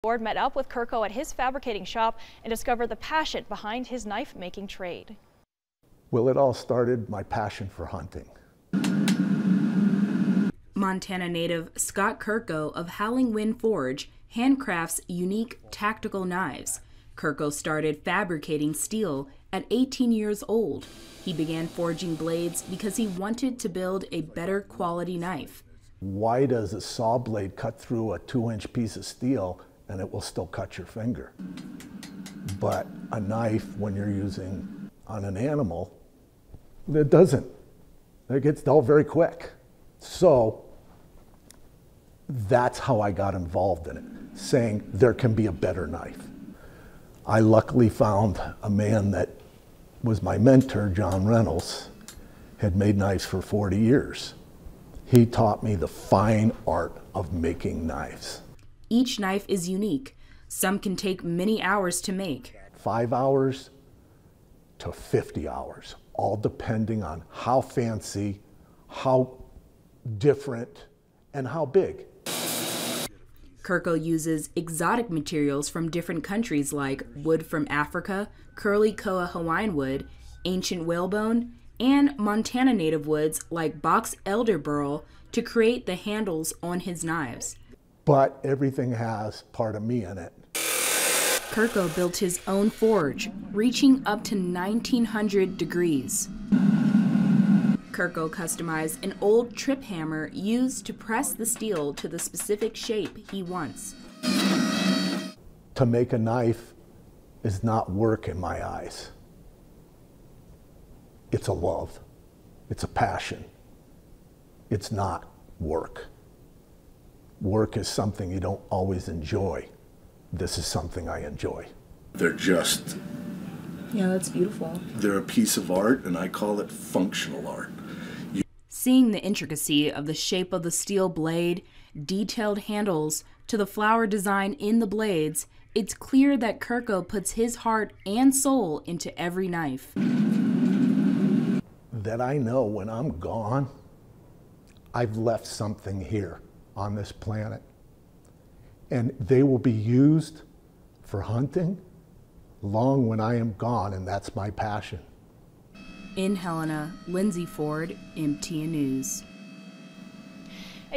Ford met up with Kirko at his fabricating shop and discovered the passion behind his knife-making trade. Well, it all started my passion for hunting. Montana native Scott Kirko of Howling Forge handcrafts unique tactical knives. Kirko started fabricating steel at 18 years old. He began forging blades because he wanted to build a better quality knife. Why does a saw blade cut through a 2-inch piece of steel and it will still cut your finger? But a knife, when you're using on an animal, it doesn't. It gets dull very quick. So that's how I got involved in it, saying there can be a better knife. I luckily found a man that was my mentor, John Reynolds, had made knives for 40 years. He taught me the fine art of making knives. Each knife is unique. Some can take many hours to make. 5 hours to 50 hours, all depending on how fancy, how different, and how big. Kirko uses exotic materials from different countries like wood from Africa, curly koa Hawaiian wood, ancient whalebone, and Montana native woods like box elder burl to create the handles on his knives. But everything has part of me in it. Kirko built his own forge, reaching up to 1900 degrees. Kirko customized an old trip hammer used to press the steel to the specific shape he wants. To make a knife is not work in my eyes. It's a love. It's a passion. It's not work. Work is something you don't always enjoy. This is something I enjoy. They're just... Yeah, that's beautiful. They're a piece of art, and I call it functional art. Seeing the intricacy of the shape of the steel blade, detailed handles, to the flower design in the blades, it's clear that Kirko puts his heart and soul into every knife. That I know when I'm gone, I've left something here on this planet. And they will be used for hunting long when I am gone, and that's my passion. In Helena, Lindsay Ford, MTN News.